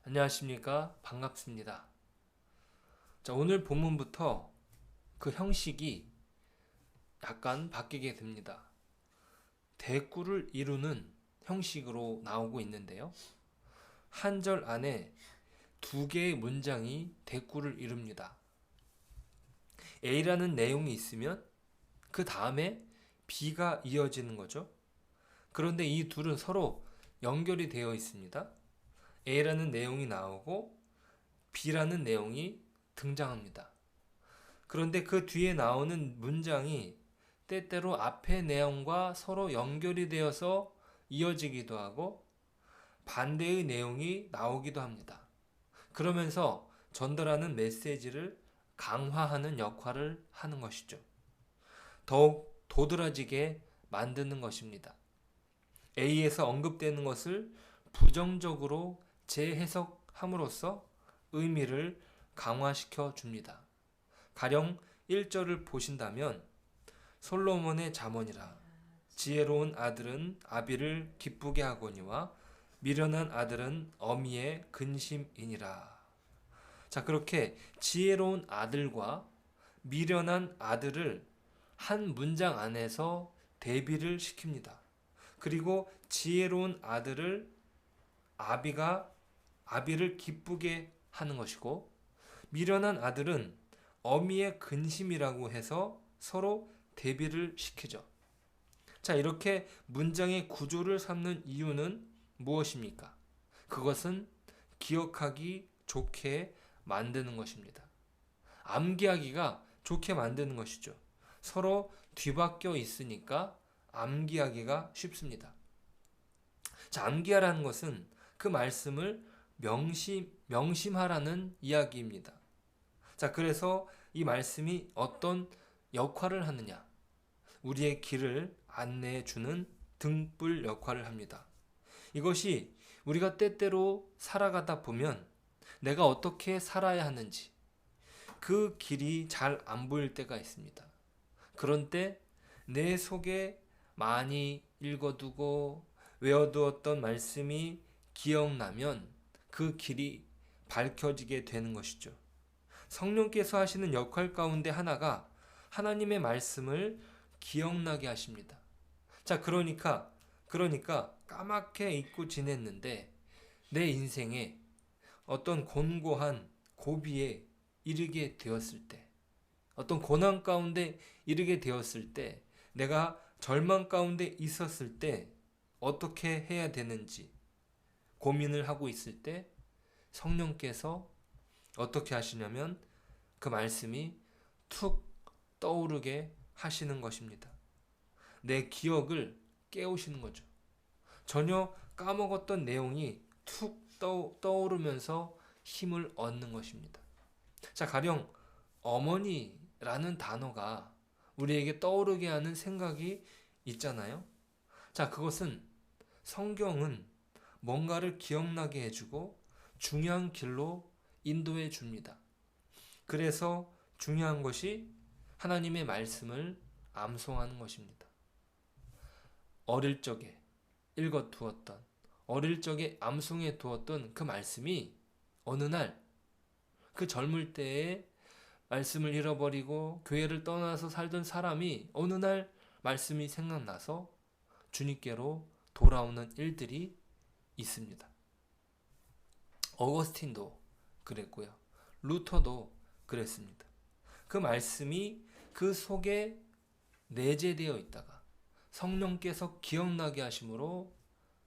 안녕하십니까? 반갑습니다. 자, 오늘 본문부터 그 형식이 약간 바뀌게 됩니다. 대꾸를 이루는 형식으로 나오고 있는데요. 한 절 안에 두 개의 문장이 대꾸를 이룹니다. A라는 내용이 있으면 그 다음에 B가 이어지는 거죠. 그런데 이 둘은 서로 연결이 되어 있습니다. A라는 내용이 나오고 B라는 내용이 등장합니다. 그런데 그 뒤에 나오는 문장이 때때로 앞의 내용과 서로 연결이 되어서 이어지기도 하고 반대의 내용이 나오기도 합니다. 그러면서 전달하는 메시지를 강화하는 역할을 하는 것이죠. 더욱 도드라지게 만드는 것입니다. A에서 언급되는 것을 부정적으로 재해석함으로써 의미를 강화시켜 줍니다. 가령 1절을 보신다면 솔로몬의 잠언이라 지혜로운 아들은 아비를 기쁘게 하거니와 미련한 아들은 어미의 근심이니라. 자, 그렇게 지혜로운 아들과 미련한 아들을 한 문장 안에서 대비를 시킵니다. 그리고 지혜로운 아들을 아비를 기쁘게 하는 것이고 미련한 아들은 어미의 근심이라고 해서 서로 대비를 시키죠. 자, 이렇게 문장의 구조를 삼는 이유는 무엇입니까? 그것은 기억하기 좋게 만드는 것입니다. 암기하기가 좋게 만드는 것이죠. 서로 뒤바뀌어 있으니까 암기하기가 쉽습니다. 자, 암기하라는 것은 그 말씀을 명심하라는 이야기입니다. 자, 그래서 이 말씀이 어떤 역할을 하느냐? 우리의 길을 안내해 주는 등불 역할을 합니다. 이것이 우리가 때때로 살아가다 보면 내가 어떻게 살아야 하는지 그 길이 잘 안 보일 때가 있습니다. 그런 때 내 속에 많이 읽어두고 외워두었던 말씀이 기억나면 그 길이 밝혀지게 되는 것이죠. 성령께서 하시는 역할 가운데 하나가 하나님의 말씀을 기억나게 하십니다. 자, 그러니까 까맣게 잊고 지냈는데 내 인생에 어떤 곤고한 고비에 이르게 되었을 때, 어떤 고난 가운데 이르게 되었을 때, 내가 절망 가운데 있었을 때 어떻게 해야 되는지 고민을 하고 있을 때 성령께서 어떻게 하시냐면 그 말씀이 툭 떠오르게 하시는 것입니다. 내 기억을 깨우시는 거죠. 전혀 까먹었던 내용이 툭 떠오르면서 힘을 얻는 것입니다. 자, 가령 어머니라는 단어가 우리에게 떠오르게 하는 생각이 있잖아요. 자, 그것은 성경은 뭔가를 기억나게 해주고 중요한 길로 인도해 줍니다. 그래서 중요한 것이 하나님의 말씀을 암송하는 것입니다. 어릴 적에 읽어두었던, 어릴 적에 암송해 두었던 그 말씀이 어느 날 그 젊을 때에 말씀을 잃어버리고 교회를 떠나서 살던 사람이 어느 날 말씀이 생각나서 주님께로 돌아오는 일들이 있습니다. 어거스틴도 그랬고요. 루터도 그랬습니다. 그 말씀이 그 속에 내재되어 있다가 성령께서 기억나게 하심으로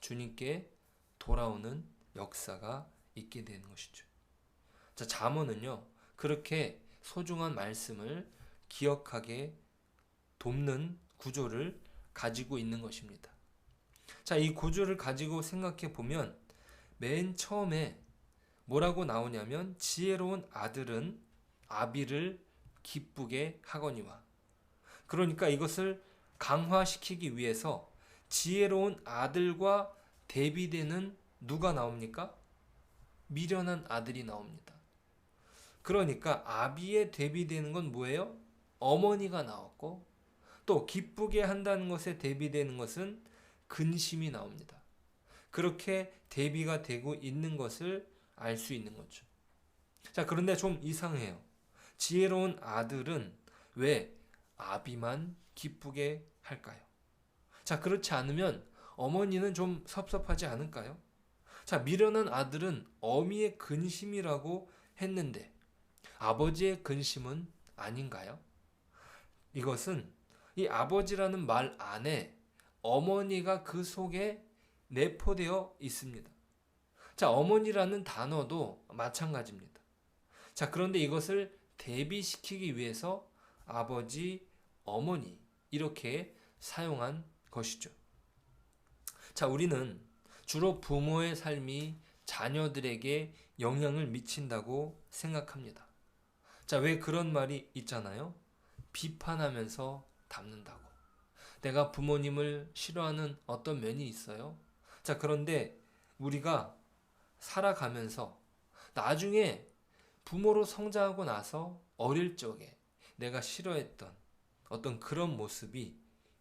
주님께 돌아오는 역사가 있게 되는 것이죠. 자, 잠언은요, 그렇게 소중한 말씀을 기억하게 돕는 구조를 가지고 있는 것입니다. 자, 이 구조를 가지고 생각해 보면 맨 처음에 뭐라고 나오냐면 지혜로운 아들은 아비를 기쁘게 하거니와. 그러니까 이것을 강화시키기 위해서 지혜로운 아들과 대비되는 누가 나옵니까? 미련한 아들이 나옵니다. 그러니까 아비에 대비되는 건 뭐예요? 어머니가 나왔고 또 기쁘게 한다는 것에 대비되는 것은 근심이 나옵니다. 그렇게 대비가 되고 있는 것을 알 수 있는 거죠. 자, 그런데 좀 이상해요. 지혜로운 아들은 왜 아비만 기쁘게 할까요? 자, 그렇지 않으면 어머니는 좀 섭섭하지 않을까요? 자, 미련한 아들은 어미의 근심이라고 했는데 아버지의 근심은 아닌가요? 이것은 이 아버지라는 말 안에 어머니가 그 속에 내포되어 있습니다. 자, 어머니라는 단어도 마찬가지입니다. 자, 그런데 이것을 대비시키기 위해서 아버지, 어머니 이렇게 사용한 것이죠. 자, 우리는 주로 부모의 삶이 자녀들에게 영향을 미친다고 생각합니다. 자, 왜 그런 말이 있잖아요. 비판하면서 닮는다고. 내가 부모님을 싫어하는 어떤 면이 있어요. 자, 그런데 우리가 살아가면서 나중에 부모로 성장하고 나서 어릴 적에 내가 싫어했던 어떤 그런 모습이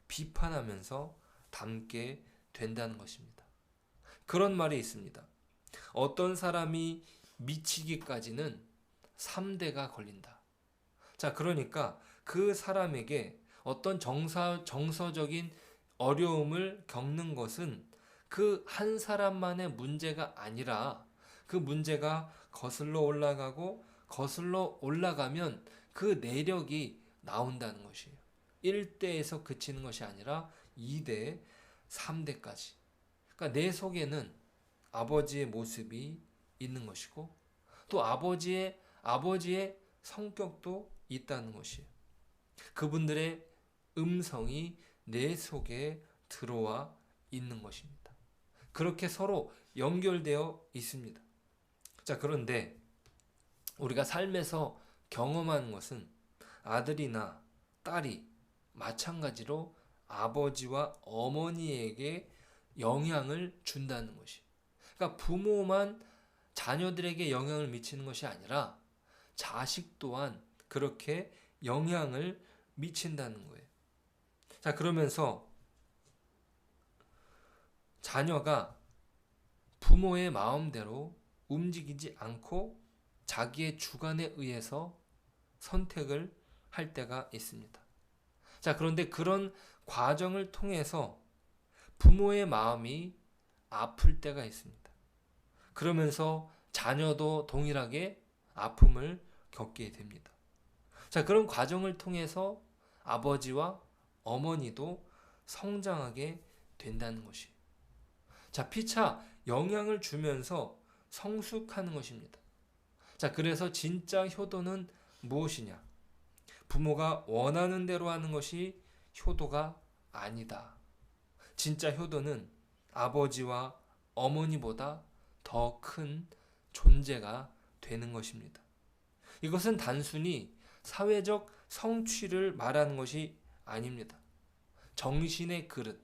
비판하면서 닮게 된다는 것입니다. 그런 말이 있습니다. 어떤 사람이 미치기까지는 3대가 걸린다. 자, 그러니까 그 사람에게 어떤 정서적인 어려움을 겪는 것은 그 한 사람만의 문제가 아니라 그 문제가 거슬러 올라가고 거슬러 올라가면 그 내력이 나온다는 것이에요. 1대에서 그치는 것이 아니라 2대, 3대까지. 그러니까 내 속에는 아버지의 모습이 있는 것이고 또 아버지의 성격도 있다는 것이에요. 그분들의 음성이 내 속에 들어와 있는 것입니다. 그렇게 서로 연결되어 있습니다. 자, 그런데 우리가 삶에서 경험하는 것은 아들이나 딸이 마찬가지로 아버지와 어머니에게 영향을 준다는 것이. 그러니까 부모만 자녀들에게 영향을 미치는 것이 아니라 자식 또한 그렇게 영향을 미친다는 거예요. 자, 그러면서 자녀가 부모의 마음대로 움직이지 않고 자기의 주관에 의해서 선택을 할 때가 있습니다. 자, 그런데 그런 과정을 통해서 부모의 마음이 아플 때가 있습니다. 그러면서 자녀도 동일하게 아픔을 겪게 됩니다. 자, 그런 과정을 통해서 아버지와 어머니도 성장하게 된다는 것이에요. 자, 피차 영향을 주면서 성숙하는 것입니다. 자, 그래서 진짜 효도는 무엇이냐? 부모가 원하는 대로 하는 것이 효도가 아니다. 진짜 효도는 아버지와 어머니보다 더 큰 존재가 되는 것입니다. 이것은 단순히 사회적 성취를 말하는 것이 아닙니다. 정신의 그릇,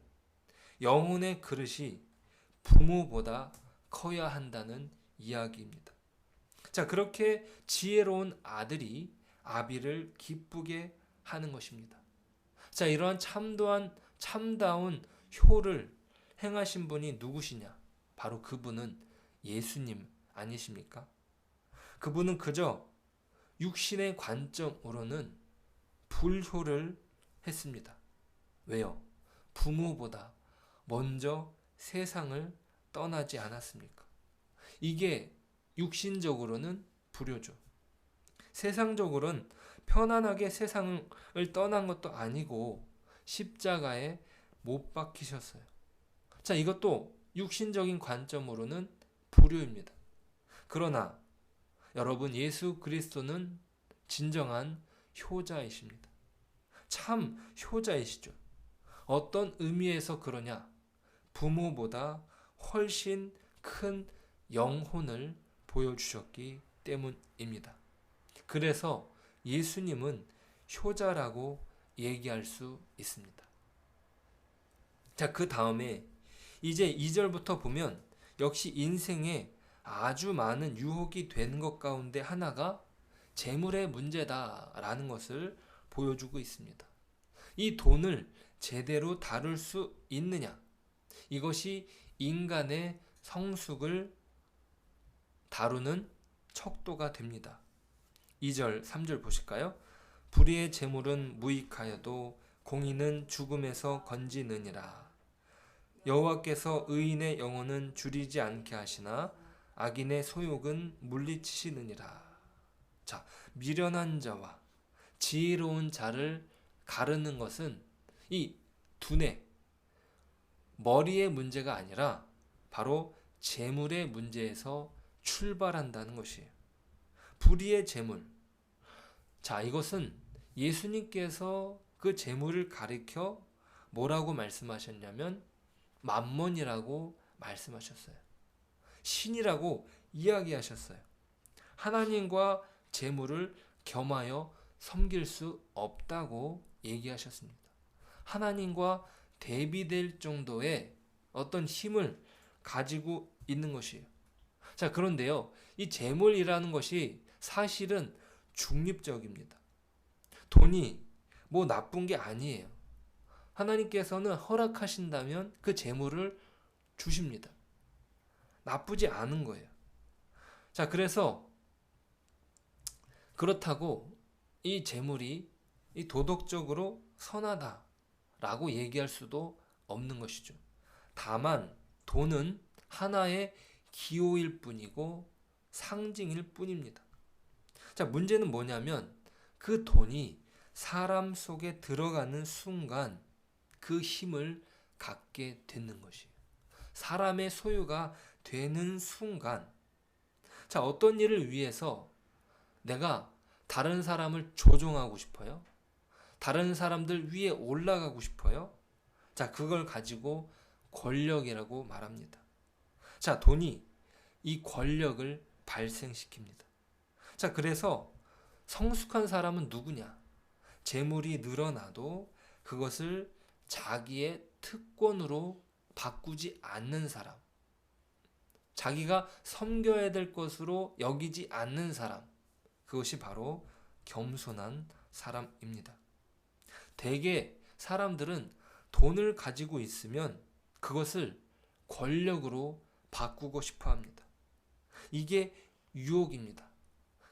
영혼의 그릇이 부모보다 커야 한다는 이야기입니다. 자, 그렇게 지혜로운 아들이 아비를 기쁘게 하는 것입니다. 자, 이러한 참다운 효를 행하신 분이 누구시냐? 바로 그분은 예수님 아니십니까? 그분은 그저 육신의 관점으로는 불효를 했습니다. 왜요? 부모보다 먼저 세상을 떠나지 않았습니까? 이게 육신적으로는 불효죠. 세상적으로는 편안하게 세상을 떠난 것도 아니고 십자가에 못 박히셨어요. 자, 이것도 육신적인 관점으로는 불효입니다. 그러나 여러분, 예수 그리스도는 진정한 효자이십니다. 참 효자이시죠. 어떤 의미에서 그러냐? 부모보다 훨씬 큰 영혼을 보여주셨기 때문입니다. 그래서 예수님은 효자라고 얘기할 수 있습니다. 자, 그 다음에 이제 2절부터 보면 역시 인생에 아주 많은 유혹이 되는 것 가운데 하나가 재물의 문제다라는 것을 보여주고 있습니다. 이 돈을 제대로 다룰 수 있느냐? 이것이 인간의 성숙을 다루는 척도가 됩니다. 2절, 3절 보실까요? 불의의 재물은 무익하여도 공의는 죽음에서 건지느니라. 여호와께서 의인의 영혼은 줄이지 않게 하시나 악인의 소욕은 물리치시느니라. 자, 미련한 자와 지혜로운 자를 가르는 것은 이 두뇌, 머리의 문제가 아니라 바로 재물의 문제에서 출발한다는 것이에요. 불의의 재물. 자, 이것은 예수님께서 그 재물을 가리켜 뭐라고 말씀하셨냐면 맘몬이라고 말씀하셨어요. 신이라고 이야기하셨어요. 하나님과 재물을 겸하여 섬길 수 없다고 얘기하셨습니다. 하나님과 대비될 정도의 어떤 힘을 가지고 있는 것이에요. 자, 그런데요, 이 재물이라는 것이 사실은 중립적입니다. 돈이 뭐 나쁜 게 아니에요. 하나님께서는 허락하신다면 그 재물을 주십니다. 나쁘지 않은 거예요. 자, 그래서 그렇다고 이 재물이 이 도덕적으로 선하다라고 얘기할 수도 없는 것이죠. 다만 돈은 하나의 기호일 뿐이고 상징일 뿐입니다. 자, 문제는 뭐냐면 그 돈이 사람 속에 들어가는 순간 그 힘을 갖게 되는 것이에요. 사람의 소유가 되는 순간, 자, 어떤 일을 위해서 내가 다른 사람을 조종하고 싶어요? 다른 사람들 위에 올라가고 싶어요? 자, 그걸 가지고 권력이라고 말합니다. 자, 돈이 이 권력을 발생시킵니다. 자, 그래서 성숙한 사람은 누구냐? 재물이 늘어나도 그것을 자기의 특권으로 바꾸지 않는 사람. 자기가 섬겨야 될 것으로 여기지 않는 사람. 그것이 바로 겸손한 사람입니다. 대개 사람들은 돈을 가지고 있으면 그것을 권력으로 바꾸고 싶어 합니다. 이게 유혹입니다.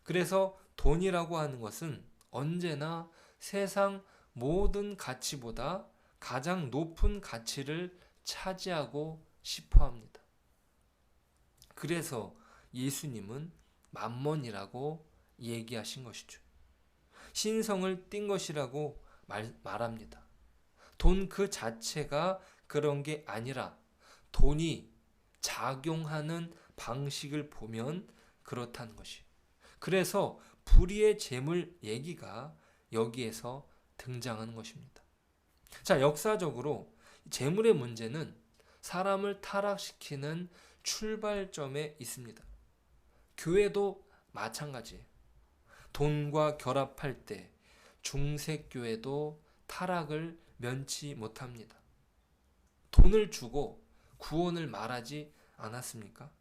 그래서 돈이라고 하는 것은 언제나 세상 모든 가치보다 가장 높은 가치를 차지하고 싶어 합니다. 그래서 예수님은 맘몬이라고 얘기하신 것이죠. 신성을 띈 것이라고 말합니다. 돈 그 자체가 그런 게 아니라 돈이 작용하는 방식을 보면 그렇다는 것이. 그래서 불의의 재물 얘기가 여기에서 등장하는 것입니다. 자, 역사적으로 재물의 문제는 사람을 타락시키는 출발점에 있습니다. 교회도 마찬가지예요. 돈과 결합할 때 중세교회도 타락을 면치 못합니다. 돈을 주고 구원을 말하지 않았습니까?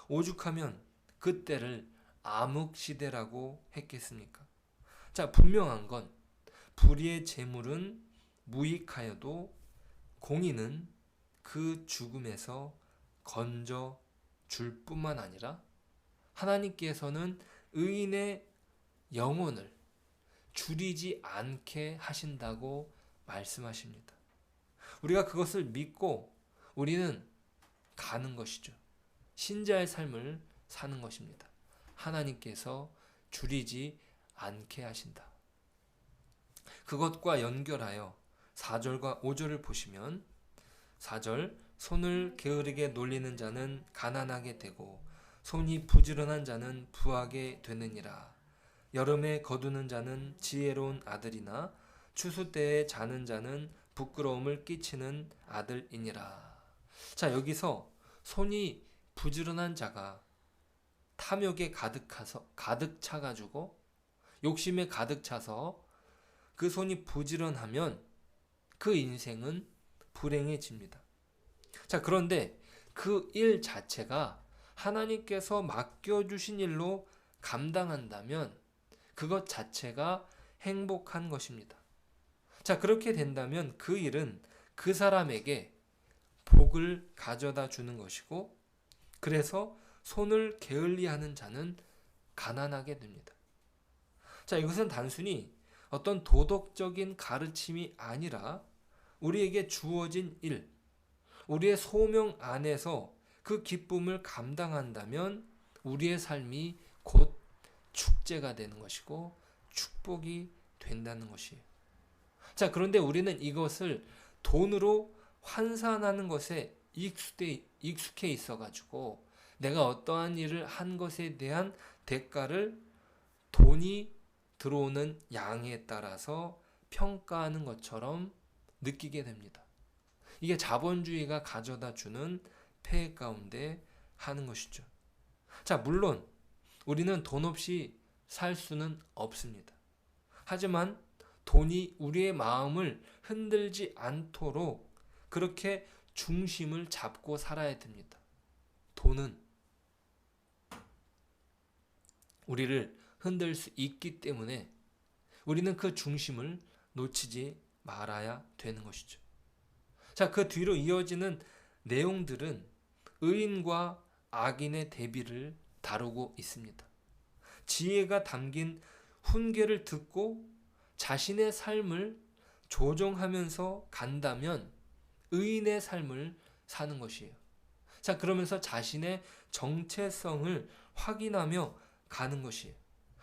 오죽하면 그때를 암흑시대라고 했겠습니까? 자, 분명한 건 불의의 재물은 무익하여도 공의는 그 죽음에서 건져 줄 뿐만 아니라 하나님께서는 의인의 영혼을 줄이지 않게 하신다고 말씀하십니다. 우리가 그것을 믿고 우리는 가는 것이죠. 신자의 삶을 사는 것입니다. 하나님께서 줄이지 않게 하신다. 그것과 연결하여 4절과 5절을 보시면 4절 손을 게으르게 놀리는 자는 가난하게 되고 손이 부지런한 자는 부하게 되느니라. 여름에 거두는 자는 지혜로운 아들이나 추수 때에 자는 자는 부끄러움을 끼치는 아들이니라. 자, 여기서 손이 부지런한 자가 탐욕에 가득 차가지고 욕심에 가득 차서 그 손이 부지런하면 그 인생은 불행해집니다. 자, 그런데 그 일 자체가 하나님께서 맡겨주신 일로 감당한다면 그것 자체가 행복한 것입니다. 자, 그렇게 된다면 그 일은 그 사람에게 복을 가져다 주는 것이고, 그래서 손을 게을리하는 자는 가난하게 됩니다. 자, 이것은 단순히 어떤 도덕적인 가르침이 아니라 우리에게 주어진 일, 우리의 소명 안에서 그 기쁨을 감당한다면 우리의 삶이 곧 축제가 되는 것이고 축복이 된다는 것이에요. 자, 그런데 우리는 이것을 돈으로 환산하는 것에 익숙해 있어가지고 내가 어떠한 일을 한 것에 대한 대가를 돈이 들어오는 양에 따라서 평가하는 것처럼 느끼게 됩니다. 이게 자본주의가 가져다 주는 폐해 가운데 하는 것이죠. 자, 물론 우리는 돈 없이 살 수는 없습니다. 하지만 돈이 우리의 마음을 흔들지 않도록 그렇게 중심을 잡고 살아야 됩니다. 돈은 우리를 흔들 수 있기 때문에 우리는 그 중심을 놓치지 말아야 되는 것이죠. 자, 그 뒤로 이어지는 내용들은 의인과 악인의 대비를 다루고 있습니다. 지혜가 담긴 훈계를 듣고 자신의 삶을 조정하면서 간다면 의인의 삶을 사는 것이에요. 자, 그러면서 자신의 정체성을 확인하며 가는 것이에요.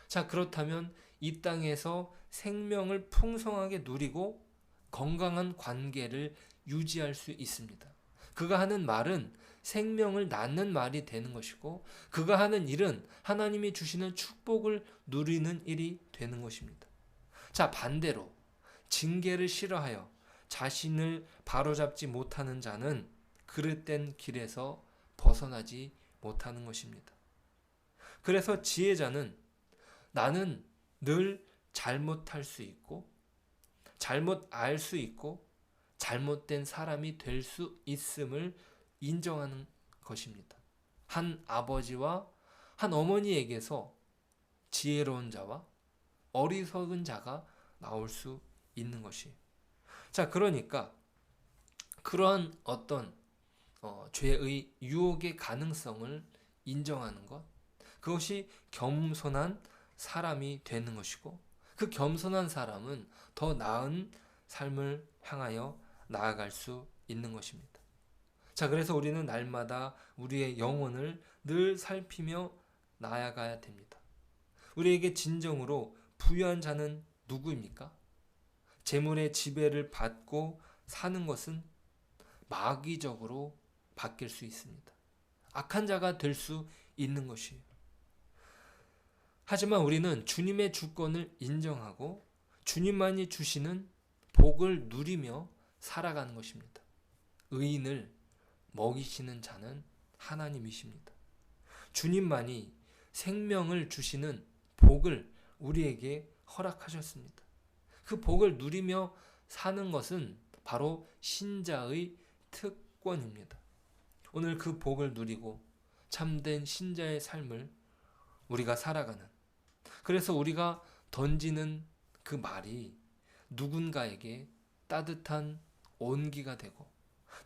자, 그렇다면 이 땅에서 생명을 풍성하게 누리고 건강한 관계를 유지할 수 있습니다. 그가 하는 말은 생명을 낳는 말이 되는 것이고 그가 하는 일은 하나님이 주시는 축복을 누리는 일이 되는 것입니다. 자, 반대로 징계를 싫어하여 자신을 바로잡지 못하는 자는 그릇된 길에서 벗어나지 못하는 것입니다. 그래서 지혜자는 나는 늘 잘못할 수 있고 잘못 알 수 있고 잘못된 사람이 될 수 있음을 인정하는 것입니다. 한 아버지와 한 어머니에게서 지혜로운 자와 어리석은 자가 나올 수 있는 것이에요. 자, 그러니까 그러한 어떤 죄의 유혹의 가능성을 인정하는 것, 그것이 겸손한 사람이 되는 것이고 그 겸손한 사람은 더 나은 삶을 향하여 나아갈 수 있는 것입니다. 자, 그래서 우리는 날마다 우리의 영혼을 늘 살피며 나아가야 됩니다. 우리에게 진정으로 부유한 자는 누구입니까? 재물의 지배를 받고 사는 것은 마귀적으로 바뀔 수 있습니다. 악한 자가 될 수 있는 것이에요. 하지만 우리는 주님의 주권을 인정하고 주님만이 주시는 복을 누리며 살아가는 것입니다. 의인을 먹이시는 자는 하나님이십니다. 주님만이 생명을 주시는 복을 우리에게 허락하셨습니다. 그 복을 누리며 사는 것은 바로 신자의 특권입니다. 오늘 그 복을 누리고 참된 신자의 삶을 우리가 살아가는, 그래서 우리가 던지는 그 말이 누군가에게 따뜻한 온기가 되고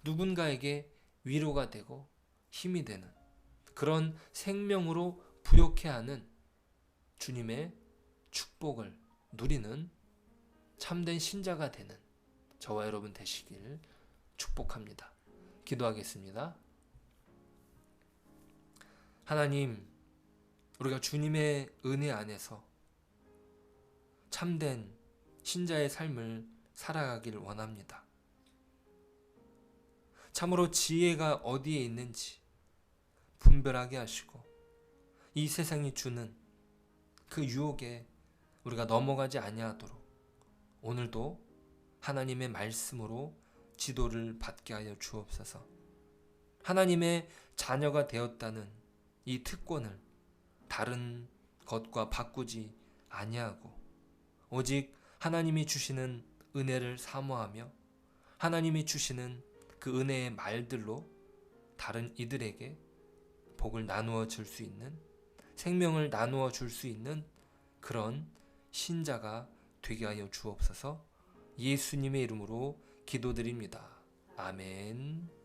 누군가에게 위로가 되고 힘이 되는 그런 생명으로 부욕해 하는 주님의 축복을 누리는 참된 신자가 되는 저와 여러분 되시길 축복합니다. 기도하겠습니다. 하나님, 우리가 주님의 은혜 안에서 참된 신자의 삶을 살아가길 원합니다. 참으로 지혜가 어디에 있는지 분별하게 하시고 이 세상이 주는 그 유혹에 우리가 넘어가지 아니하도록 오늘도 하나님의 말씀으로 지도를 받게 하여 주옵소서. 하나님의 자녀가 되었다는 이 특권을 다른 것과 바꾸지 아니하고 오직 하나님이 주시는 은혜를 사모하며 하나님이 주시는 그 은혜의 말들로 다른 이들에게 복을 나누어 줄 수 있는, 생명을 나누어 줄 수 있는 그런 신자가 되게 하여 주옵소서. 예수님의 이름으로 기도드립니다. 아멘.